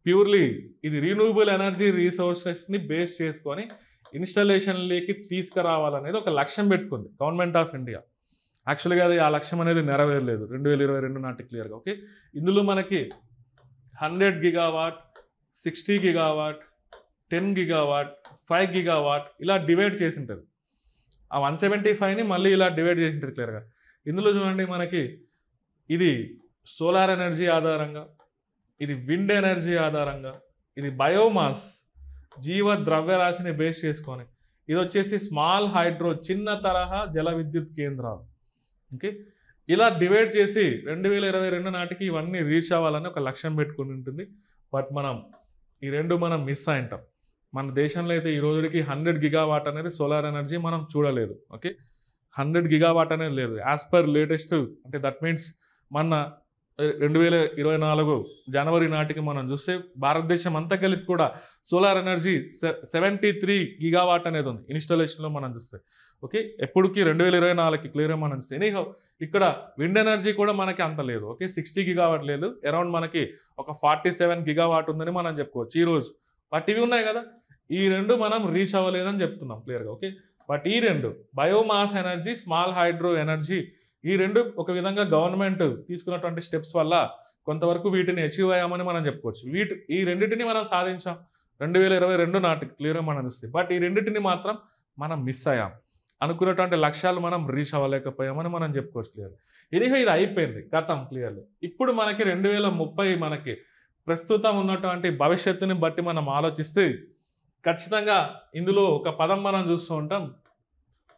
ప్యూర్లీ ఇది రీన్యూవబుల్ ఎనర్జీ రీసోర్సెస్ని బేస్ చేసుకొని ఇన్స్టాలేషన్లోకి తీసుకురావాలనేది ఒక లక్ష్యం పెట్టుకుంది గవర్నమెంట్ ఆఫ్ ఇండియా. యాక్చువల్గా అది ఆ లక్ష్యం అనేది నెరవేరలేదు 2022 నాటికి. క్లియర్గా ఓకే. ఇందులో మనకి 100 గిగావాట్, 60 గిగావాట్, 10 గిగావాట్, 5 గిగావాట్ ఇలా డివైడ్ చేసి ఉంటుంది. ఆ 175ని మళ్ళీ ఇలా డివైడ్ చేసి ఉంటుంది క్లియర్గా. ఇందులో చూడండి, మనకి ఇది సోలార్ ఎనర్జీ ఆధారంగా, ఇది విండ్ ఎనర్జీ ఆధారంగా, ఇది బయోమాస్ జీవ ద్రవ్యరాశిని బేస్ చేసుకొని, ఇది వచ్చేసి స్మాల్ హైడ్రో చిన్న తరహా జల విద్యుత్ కేంద్రాలు. ఓకే. ఇలా డివైడ్ చేసి 2022 నాటికి ఇవన్నీ రీచ్ అవ్వాలని ఒక లక్ష్యం పెట్టుకుని ఉంటుంది. బట్ ఈ రెండు మనం మిస్ అయింటాం. మన దేశంలో అయితే ఈ రోజుకి 100 గిగావాట్ అనేది సోలార్ ఎనర్జీ మనం చూడలేదు. ఓకే. 100 గిగావాట్ అనేది లేదు యాజ్ పర్ లేటెస్ట్. అంటే దట్ మీన్స్ మన 2024 జనవరి నాటికి మనం చూస్తే భారతదేశం అంతా కలిపి కూడా సోలార్ ఎనర్జీ 73 గిగావాట్ అనేది ఉంది ఇన్స్టాలేషన్లో మనం చూస్తే. ఓకే. ఎప్పటికి 2024కి క్లియర్గా మనం చూస్తే. ఎనీహౌ ఇక్కడ విండ్ ఎనర్జీ కూడా మనకి అంత లేదు. ఓకే. 60 గిగావాట్ లేదు, అరౌండ్ మనకి ఒక 47 గిగావాట్ ఉందని మనం చెప్పుకోవచ్చు ఈరోజు. బట్ ఇవి ఉన్నాయి కదా, ఈ రెండు మనం రీచ్ అవ్వలేదని చెప్తున్నాం క్లియర్గా. ఓకే. బట్ ఈ రెండు biomass energy, small hydro energy, ఈ రెండు ఒక విధంగా గవర్నమెంట్ తీసుకున్నటువంటి స్టెప్స్ వల్ల కొంతవరకు వీటిని అచీవ్ అయ్యామని మనం చెప్పుకోవచ్చు. ఈ రెండింటిని మనం సాధించాం 2022 నాటికి క్లియర్గా మనం చూస్తే. బట్ ఈ రెండింటిని మాత్రం మనం మిస్ అయ్యాం. అనుకున్నటువంటి లక్ష్యాలు మనం రీచ్ అవ్వలేకపోయామని మనం చెప్పుకోవచ్చు క్లియర్. ఇది అయిపోయింది గతం క్లియర్లీ. ఇప్పుడు మనకి 2030 మనకి ప్రస్తుతం ఉన్నటువంటి భవిష్యత్తుని బట్టి మనం ఆలోచిస్తే ఖచ్చితంగా ఇందులో ఒక పదం మనం చూస్తూ ఉంటాం,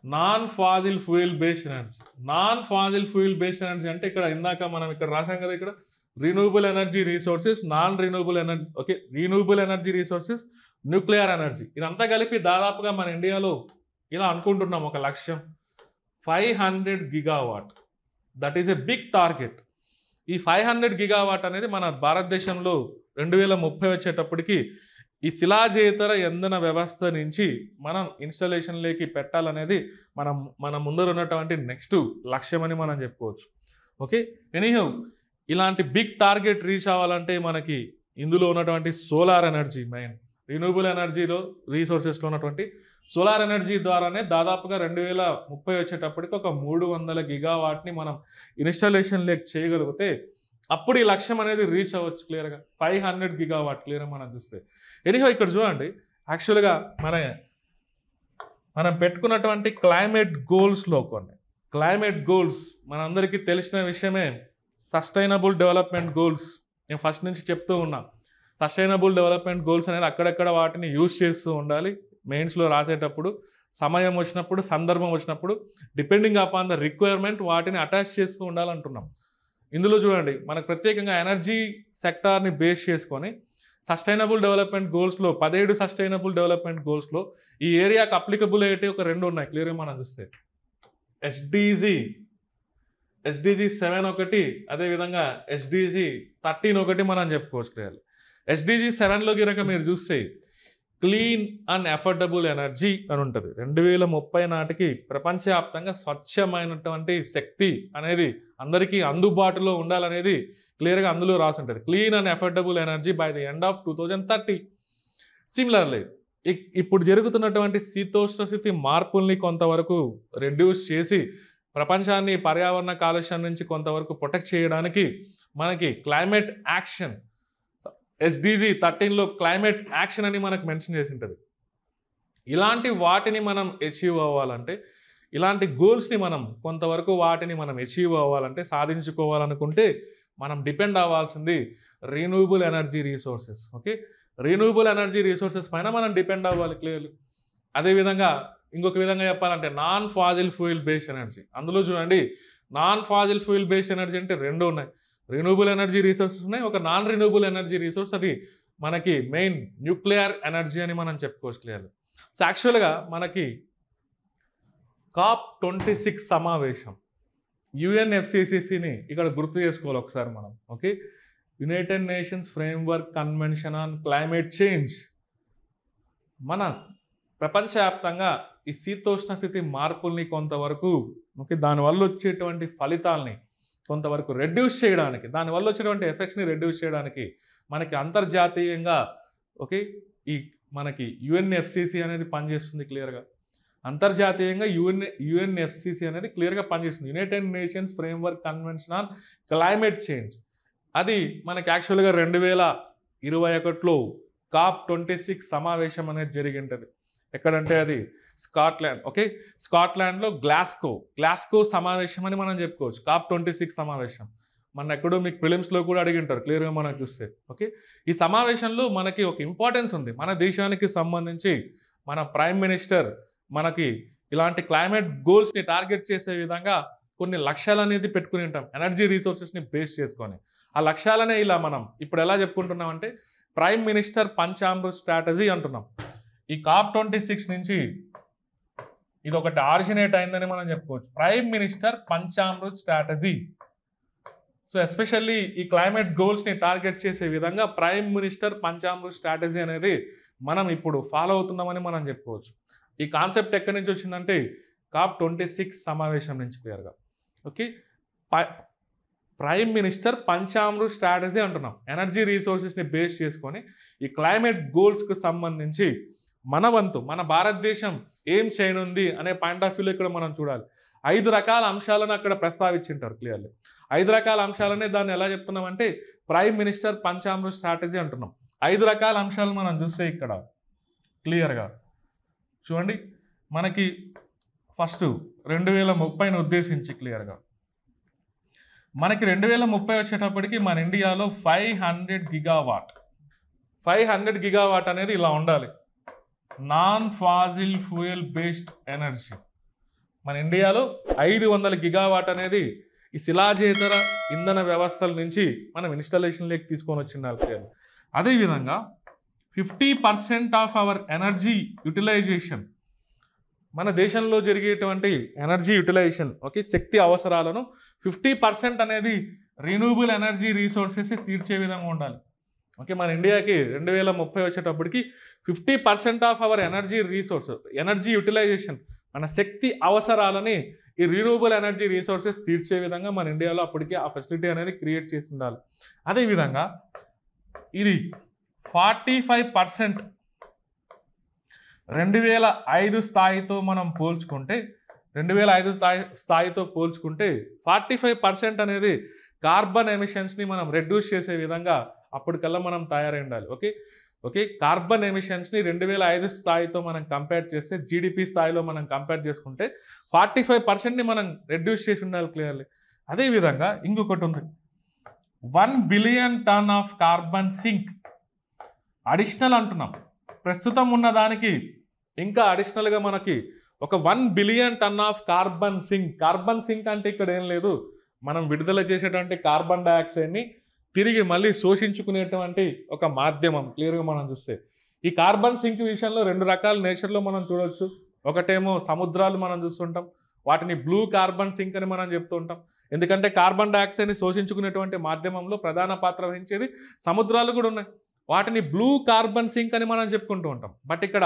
non fossil fuel based energy. Non fossil fuel based energy అంటే ఇక్కడ ఇందాక మనం ఇక్కడ రాసాం కదా, ఇక్కడ renewable energy resources, non renewable energy. Okay. Renewable energy resources, nuclear energy, ఇదంతా కలిపి దాదాపుగా మన ఇండియాలో ఇలా అనుకుంటున్నాం ఒక లక్ష్యం 500 gigawatt. That is a big target. ఈ 500 గిగావాట్ అనేది మన భారతదేశంలో 2030 వచ్చేటప్పటికి ఈ శిలాజేతర ఇంధన వ్యవస్థ నుంచి మనం ఇన్స్టాలేషన్లోకి పెట్టాలనేది మన ముందర ఉన్నటువంటి నెక్స్ట్ లక్ష్యం అని మనం చెప్పుకోవచ్చు. ఓకే. ఎనీహౌ ఇలాంటి బిగ్ టార్గెట్ రీచ్ అవ్వాలంటే మనకి ఇందులో ఉన్నటువంటి సోలార్ ఎనర్జీ, మెయిన్ రిన్యూవబుల్ ఎనర్జీలో రీసోర్సెస్లో ఉన్నటువంటి సోలార్ ఎనర్జీ ద్వారానే దాదాపుగా 2030 వచ్చేటప్పటికి ఒక 300 గిగావాట్ని మనం ఇన్స్టాలేషన్లోకి చేయగలిగితే అప్పుడు ఈ లక్ష్యం అనేది రీచ్ అవ్వచ్చు క్లియర్గా 500 గిగావాట్ క్లియర్గా మనం చూస్తే. ఎనీహో ఇక్కడ చూడండి, యాక్చువల్గా మనం పెట్టుకున్నటువంటి క్లైమేట్ గోల్స్లో కొన్ని క్లైమేట్ గోల్స్ మనందరికీ తెలిసిన విషయమే. సస్టైనబుల్ డెవలప్మెంట్ గోల్స్ నేను ఫస్ట్ నుంచి చెప్తూ ఉన్నా. సస్టైనబుల్ డెవలప్మెంట్ గోల్స్ అనేది అక్కడక్కడ వాటిని యూజ్ చేస్తూ ఉండాలి. మెయిన్స్లో రాసేటప్పుడు సమయం వచ్చినప్పుడు, సందర్భం వచ్చినప్పుడు, డిపెండింగ్ అపాన్ ద రిక్వైర్మెంట్ వాటిని అటాచ్ చేస్తూ ఉండాలంటున్నాం. ఇందులో చూడండి, మనకు ప్రత్యేకంగా ఎనర్జీ సెక్టార్ని బేస్ చేసుకొని సస్టైనబుల్ డెవలప్మెంట్ గోల్స్లో 17 సస్టైనబుల్ డెవలప్మెంట్ గోల్స్లో ఈ ఏరియాకి అప్లికబుల్ అయ్యేటి ఒక 2 ఉన్నాయి క్లియర్గా మనం చూస్తే. ఎస్డిజి 7 ఒకటి, అదేవిధంగా ఎస్డిజి 13 ఒకటి మనం చెప్పుకోవచ్చు క్లియర్లీ. ఎస్డిజి 7లో కనుక మీరు చూస్తే క్లీన్ అండ్ అఫోర్డబుల్ ఎనర్జీ అని ఉంటుంది. 2030 నాటికి ప్రపంచవ్యాప్తంగా స్వచ్ఛమైనటువంటి శక్తి అనేది అందరికీ అందుబాటులో ఉండాలనేది క్లియర్గా అందులో రాసి ఉంటుంది. Clean and affordable energy by the end of 2030. Similarly ఇప్పుడు జరుగుతున్నటువంటి శీతోష్ణ స్థితి మార్పుల్ని కొంతవరకు రెడ్యూస్ చేసి ప్రపంచాన్ని పర్యావరణ కాలుష్యం నుంచి కొంతవరకు ప్రొటెక్ట్ చేయడానికి మనకి క్లైమేట్ యాక్షన్ ఎస్డిజి 13లో క్లైమేట్ యాక్షన్ అని మనకు మెన్షన్ చేసి ఉంటుంది. ఇలాంటి వాటిని మనం అచీవ్ అవ్వాలంటే, ఇలాంటి గోల్స్ని మనం కొంతవరకు వాటిని మనం అచీవ్ అవ్వాలంటే, సాధించుకోవాలనుకుంటే మనం డిపెండ్ అవ్వాల్సింది renewable energy resources. Okay. Renewable energy resources పైన మనం డిపెండ్ అవ్వాలి క్లియర్లీ. అదేవిధంగా ఇంకొక విధంగా చెప్పాలంటే non fossil fuel based energy. అందులో చూడండి, non fossil fuel based energy అంటే 2 ఉన్నాయి. రెన్యూబుల్ ఎనర్జీ రిసోర్సెస్ ఉన్నాయి, ఒక నాన్ రెన్యూబుల్ ఎనర్జీ రిసోర్స్, అది మనకి మెయిన్ న్యూక్లియర్ ఎనర్జీ అని మనం చెప్పుకోవచ్చు క్లియర్గా. సో యాక్చువల్గా మనకి COP26 సమావేశం UNFCCCని ఇక్కడ గుర్తు చేసుకోవాలి ఒకసారి మనం. Okay, United nations framework convention on climate change మన ప్రపంచవ్యాప్తంగా ఈ శీతోష్ణ స్థితి మార్పుల్ని కొంతవరకు, ఓకే, దానివల్ల వచ్చేటువంటి ఫలితాలని కొంతవరకు రెడ్యూస్ చేయడానికి, దానివల్ల వచ్చేటువంటి ఎఫెక్ట్స్ని రెడ్యూస్ చేయడానికి మనకి అంతర్జాతీయంగా, ఓకే, ఈ మనకి UNFCC అనేది పనిచేస్తుంది క్లియర్గా. అంతర్జాతీయంగా UNFCC అనేది క్లియర్గా పనిచేస్తుంది, United nations framework convention on climate change. అది మనకి యాక్చువల్గా 2021లో COP26 సమావేశం అనేది జరిగింటుంది. ఎక్కడంటే అది స్కాట్లాండ్. ఓకే, స్కాట్లాండ్లో గ్లాస్గో సమావేశం అని మనం చెప్పుకోవచ్చు. COP26 సమావేశం మన ఎక్కడో మీకు ప్రిలిమ్స్లో కూడా అడిగింటారు క్లియర్గా మనం చూస్తే. ఓకే, ఈ సమావేశంలో మనకి ఒక ఇంపార్టెన్స్ ఉంది. మన దేశానికి సంబంధించి మన ప్రైమ్ మినిస్టర్ మనకి ఇలాంటి క్లైమేట్ గోల్స్ని టార్గెట్ చేసే విధంగా కొన్ని లక్ష్యాలు అనేది పెట్టుకుని ఉంటాం, ఎనర్జీ రిసోర్సెస్ని బేస్ చేసుకొని. ఆ లక్ష్యాలనే ఇలా మనం ఇప్పుడు ఎలా చెప్పుకుంటున్నాం అంటే ప్రైమ్ మినిస్టర్ పంచామృత్ స్ట్రాటజీ అంటున్నాం. ఈ COP26 నుంచి ఇది ఒకటి ఆరిజినేట్ అయిందని మనం చెప్పుకోవచ్చు, prime minister Panchamrit strategy. So especially ఈ క్లైమేట్ గోల్స్ని టార్గెట్ చేసే విధంగా ప్రైమ్ మినిస్టర్ పంచామృత్ స్ట్రాటజీ అనేది మనం ఇప్పుడు ఫాలో అవుతున్నామని మనం చెప్పుకోవచ్చు. ఈ కాన్సెప్ట్ ఎక్కడి నుంచి వచ్చిందంటే COP26 సమావేశం నుంచి క్లియర్గా. Okay, prime minister Panchamrit strategy అంటున్నాం. ఎనర్జీ రిసోర్సెస్ని బేస్ చేసుకొని ఈ క్లైమేట్ గోల్స్కి సంబంధించి మన వంతు, మన భారతదేశం ఏం చేయనుంది అనే పాయింట్ ఆఫ్ వ్యూలో ఇక్కడ మనం చూడాలి. 5 రకాల అంశాలను అక్కడ ప్రస్తావించింటారు క్లియర్లీ. 5 రకాల అంశాలనే దాన్ని ఎలా చెప్తున్నామంటే ప్రైమ్ మినిస్టర్ పంచామృత్ స్ట్రాటజీ అంటున్నాం. 5 రకాల అంశాలు మనం చూస్తే ఇక్కడ క్లియర్గా చూడండి. మనకి ఫస్ట్ 2030ని ఉద్దేశించి క్లియర్గా మనకి 2030 వచ్చేటప్పటికి మన ఇండియాలో 500 గిగావాట్ అనేది ఇలా ఉండాలి, non fossil fuel based energy. మన ఇండియాలో 500 గిగావాట్ అనేది ఈ శిలాజేతర ఇంధన వ్యవస్థల నుంచి మనం ఇన్స్టాలేషన్లోకి తీసుకొని వచ్చిండాలి. అదేవిధంగా 50% ఆఫ్ అవర్ ఎనర్జీ యూటిలైజేషన్, మన దేశంలో జరిగేటువంటి ఎనర్జీ యూటిలైజేషన్, ఓకే, శక్తి అవసరాలను 50% అనేది రిన్యూబుల్ ఎనర్జీ రిసోర్సెస్ తీర్చే విధంగా ఉండాలి. ఓకే, మన ఇండియాకి 2030 వచ్చేటప్పటికి 50% ఆఫ్ అవర్ ఎనర్జీ యూటిలైజేషన్, మన శక్తి అవసరాలని ఈ రిన్యూబుల్ ఎనర్జీ రిసోర్సెస్ తీర్చే విధంగా మన ఇండియాలో అప్పటికి ఆ ఫెసిలిటీ అనేది క్రియేట్ చేసి ఉండాలి. అదేవిధంగా ఇది 45% 2005 స్థాయితో మనం పోల్చుకుంటే 45% అనేది కార్బన్ ఎమిషన్స్ని మనం రెడ్యూస్ చేసే విధంగా అప్పటికల్లా మనం తయారై ఉండాలి. ఓకే, కార్బన్ ఎమిషన్స్ని 2005 స్థాయితో మనం కంపేర్ చేస్తే, జీడిపి స్థాయిలో మనం కంపేర్ చేసుకుంటే 45%ని మనం రెడ్యూస్ చేసి ఉండాలి క్లియర్లీ. అదేవిధంగా ఇంకొకటి ఉంది, 1 billion ton of carbon sink additional అంటున్నాం. ప్రస్తుతం ఉన్న దానికి ఇంకా అడిషనల్గా మనకి ఒక 1 billion ton of carbon sink అంటే ఇక్కడ ఏం లేదు, మనం విడుదల చేసేటువంటి కార్బన్ డైఆక్సైడ్ని తిరిగి మళ్ళీ శోషించుకునేటువంటి ఒక మాధ్యమం క్లియర్గా మనం చూస్తే. ఈ కార్బన్ సింక్ విషయంలో 2 రకాల నేచర్లో మనం చూడవచ్చు. ఒకటేమో సముద్రాలు మనం చూస్తుంటాం, వాటిని బ్లూ కార్బన్ సింక్ అని మనం చెప్తూ ఉంటాం. ఎందుకంటే కార్బన్ డైఆక్సైడ్ని శోషించుకునేటువంటి మాధ్యమంలో ప్రధాన పాత్ర వహించేది సముద్రాలు కూడా ఉన్నాయి. వాటిని బ్లూ కార్బన్ సింక్ అని మనం చెప్పుకుంటూ ఉంటాం. బట్ ఇక్కడ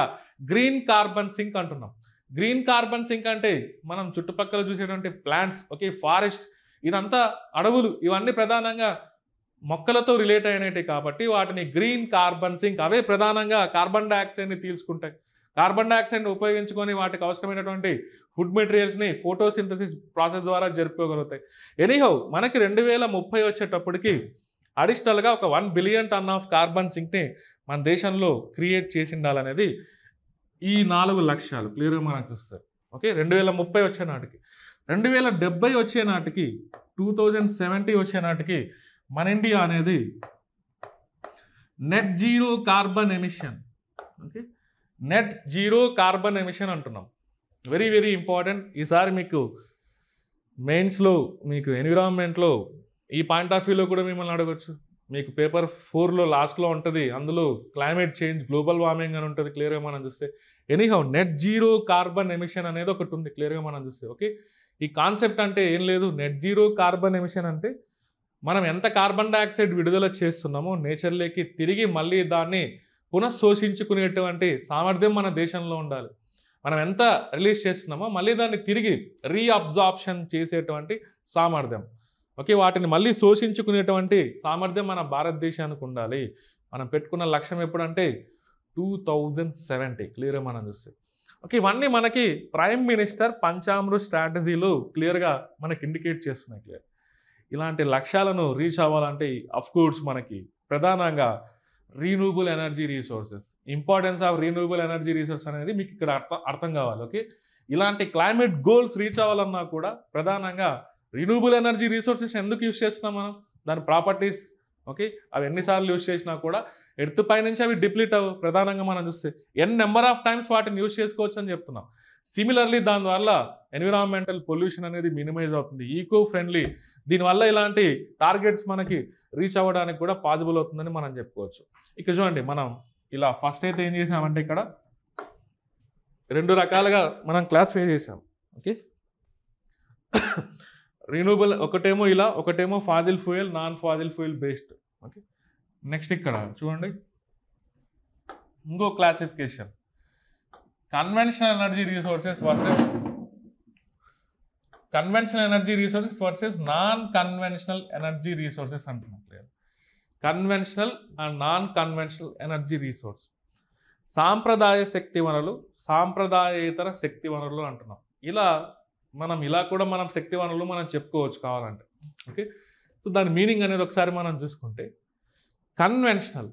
గ్రీన్ కార్బన్ సింక్ అంటున్నాం. గ్రీన్ కార్బన్ సింక్ అంటే మనం చుట్టుపక్కల చూసేటువంటి ప్లాంట్స్, ఓకే, ఫారెస్ట్, ఇదంతా అడవులు, ఇవన్నీ ప్రధానంగా మొక్కలతో రిలేట్ అయినవి కాబట్టి వాటిని గ్రీన్ కార్బన్ సింక్, అవే ప్రధానంగా కార్బన్ డైఆక్సైడ్ని తీసుకుంటాయి. కార్బన్ డైఆక్సైడ్ని ఉపయోగించుకొని వాటికి అవసరమైనటువంటి ఫుడ్ మెటీరియల్స్ని ఫోటోసింథసిస్ ప్రాసెస్ ద్వారా జరుపుకోగలుగుతాయి. ఎనీహౌ మనకి 2030 వచ్చేటప్పటికి అడిషనల్గా ఒక 1 బిలియన్ టన్ ఆఫ్ కార్బన్ సింక్ని మన దేశంలో క్రియేట్ చేసి ఉండాలనేది ఈ 4 లక్ష్యాలు క్లియర్గా మనకు వస్తాయి. ఓకే, 2030 వచ్చే నాటికి, 2070 వచ్చే నాటికి, 2070 వచ్చే నాటికి మన ఇండియా అనేది net zero carbon emission, okay, net zero carbon emission అంటున్నాం. Very very important. ఈసారి మీకు మెయిన్స్లో మీకు ఎన్విరాన్మెంట్లో ఈ పాయింట్ ఆఫ్ వ్యూలో కూడా మిమ్మల్ని అడగొచ్చు. మీకు పేపర్ 4లో లాస్ట్లో ఉంటుంది, అందులో క్లైమేట్ చేంజ్, గ్లోబల్ వార్మింగ్ అని ఉంటుంది క్లియర్గా మనం చూస్తే. Anyhow net zero carbon emission అనేది ఒకటి ఉంది క్లియర్గా మనం చూస్తే. ఓకే, ఈ కాన్సెప్ట్ అంటే ఏం లేదు, నెట్ జీరో కార్బన్ ఎమిషన్ అంటే మనం ఎంత కార్బన్ డైఆక్సైడ్ విడుదల చేస్తున్నామో నేచర్లోకి తిరిగి మళ్ళీ దాన్ని పునఃశోషించుకునేటువంటి సామర్థ్యం మన దేశంలో ఉండాలి. మనం ఎంత రిలీజ్ చేస్తున్నామో మళ్ళీ దాన్ని తిరిగి రీఅబ్జార్ప్షన్ చేసేటువంటి సామర్థ్యం, ఓకే, వాటిని మళ్ళీ శోషించుకునేటువంటి సామర్థ్యం మన భారతదేశానికి ఉండాలి. మనం పెట్టుకున్న లక్ష్యం ఎప్పుడంటే 2070 క్లియర్గా మనం చూస్తే. ఓకే, ఇవన్నీ మనకి ప్రైమ్ మినిస్టర్ పంచామృత్ స్ట్రాటజీలు క్లియర్గా మనకి ఇండికేట్ చేస్తున్నాయి. క్లియర్ ఇలాంటి లక్ష్యాలను రీచ్ అవ్వాలంటే అఫ్కోర్స్ మనకి ప్రధానంగా renewable energy resources, importance of renewable energy resource అనేది మీకు ఇక్కడ అర్థం కావాలి. ఓకే, ఇలాంటి క్లైమేట్ గోల్స్ రీచ్ అవ్వాలన్నా కూడా ప్రధానంగా రిన్యూబుల్ ఎనర్జీ రీసోర్సెస్ ఎందుకు యూజ్ చేస్తున్నాం మనం, దాని ప్రాపర్టీస్, ఓకే, అవి ఎన్నిసార్లు యూజ్ చేసినా కూడా ఎర్త్ పై నుంచి అవి డిప్లీట్ అవ్వు. ప్రధానంగా మనం చూస్తే నెంబర్ ఆఫ్ టైమ్స్ వాటిని యూజ్ చేసుకోవచ్చు అని చెప్తున్నాం. సిమిలర్లీ దానివల్ల ఎన్విరాన్మెంటల్ పొల్యూషన్ అనేది మినిమైజ్ అవుతుంది, ఈకో ఫ్రెండ్లీ, దీనివల్ల ఇలాంటి టార్గెట్స్ మనకి రీచ్ అవ్వడానికి కూడా పాసిబుల్ అవుతుందని మనం చెప్పుకోవచ్చు. ఇక చూడండి, మనం ఇలా ఫస్ట్ అయితే ఏం చేసామంటే ఇక్కడ 2 రకాలుగా మనం క్లాసిఫై చేసాం. ఓకే, రిన్యూబుల్ ఒకటేమో ఇలా, ఒకటేమో fossil fuel, non fossil fuel based. Okay, next ఇక్కడ చూడండి ఇంకో classification, conventional energy resources versus non conventional energy resources అంటున్నాం. Conventional and non conventional energy resource, సాంప్రదాయ శక్తి వనరులు, సాంప్రదాయేతర శక్తి వనరులు అంటున్నాం. ఇలా కూడా మనం శక్తి వనరులు మనం చెప్పుకోవచ్చు కావాలంటే. ఓకే, సో దాని మీనింగ్ అనేది ఒకసారి మనం చూసుకుంటే, కన్వెన్షనల్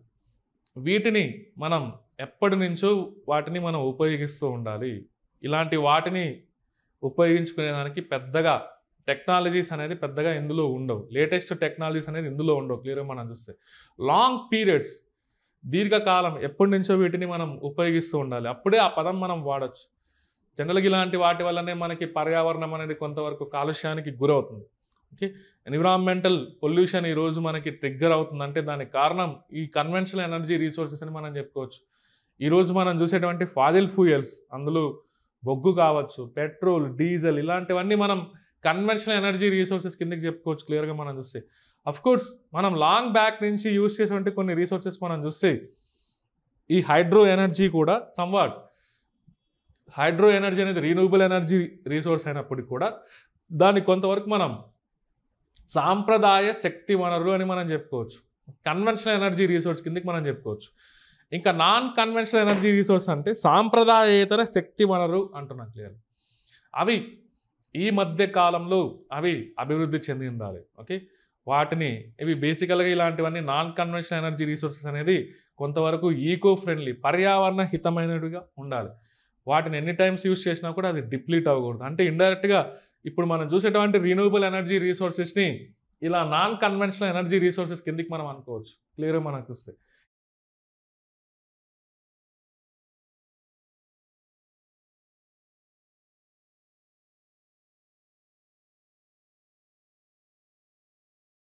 వీటిని మనం ఎప్పటి నుంచో వాటిని మనం ఉపయోగిస్తూ ఉండాలి. ఇలాంటి వాటిని ఉపయోగించుకునేదానికి పెద్దగా టెక్నాలజీస్ అనేది పెద్దగా ఇందులో ఉండవు, లేటెస్ట్ టెక్నాలజీస్ అనేది ఇందులో ఉండవు క్లియర్గా మనం చూస్తే. లాంగ్ పీరియడ్స్, దీర్ఘకాలం ఎప్పటి నుంచో వీటిని మనం ఉపయోగిస్తూ ఉండాలి, అప్పుడే ఆ పదం మనం వాడచ్చు. జనరల్గా ఇలాంటి వాటి వల్లనే మనకి పర్యావరణం అనేది కొంతవరకు కాలుష్యానికి గురవుతుంది. ఓకే, ఎన్విరాన్మెంటల్ పొల్యూషన్ ఈరోజు మనకి ట్రిగ్గర్ అవుతుందంటే దానికి కారణం ఈ కన్వెన్షనల్ ఎనర్జీ రీసోర్సెస్ అని మనం చెప్పుకోవచ్చు. ఈరోజు మనం చూసేటువంటి ఫాజిల్ ఫ్యూయల్స్, అందులో బొగ్గు కావచ్చు, పెట్రోల్, డీజిల్, ఇలాంటివన్నీ మనం కన్వెన్షనల్ ఎనర్జీ రీసోర్సెస్ కిందకి చెప్పుకోవచ్చు క్లియర్గా మనం చూస్తే. అఫ్కోర్స్ మనం లాంగ్ బ్యాక్ నుంచి యూజ్ చేసేటువంటి కొన్ని రీసోర్సెస్ మనం చూస్తే ఈ హైడ్రో ఎనర్జీ కూడా సమ్వాట్, హైడ్రో ఎనర్జీ అనేది రీన్యూబుల్ ఎనర్జీ రీసోర్స్ అయినప్పటికీ కూడా దాన్ని కొంతవరకు మనం సాంప్రదాయ శక్తి వనరులు అని మనం చెప్పుకోవచ్చు, కన్వెన్షనల్ ఎనర్జీ రీసోర్స్ కిందకి మనం చెప్పుకోవచ్చు. ఇంకా నాన్ కన్వెన్షనల్ ఎనర్జీ రీసోర్స్ అంటే సాంప్రదాయేతర శక్తి వనరు అంటున్నాం క్లియర్. అవి ఈ మధ్య కాలంలో అవి అభివృద్ధి చెంది ఉండాలి. ఓకే, ఇవి బేసికల్గా ఇలాంటివన్నీ నాన్ కన్వెన్షనల్ ఎనర్జీ రీసోర్సెస్ అనేది కొంతవరకు ఈకో ఫ్రెండ్లీ, పర్యావరణ హితమైనవిగా ఉండాలి. వాటిని ఎన్ని టైమ్స్ యూజ్ చేసినా కూడా అది డిప్లీట్ అవ్వకూడదు. అంటే ఇండైరెక్ట్గా ఇప్పుడు మనం చూసేటువంటి రీన్యూబుల్ ఎనర్జీ రీసోర్సెస్ని ఇలా నాన్ కన్వెన్షనల్ ఎనర్జీ రీసోర్సెస్ కిందకి మనం అనుకోవచ్చు క్లియర్గా మనం చూస్తే.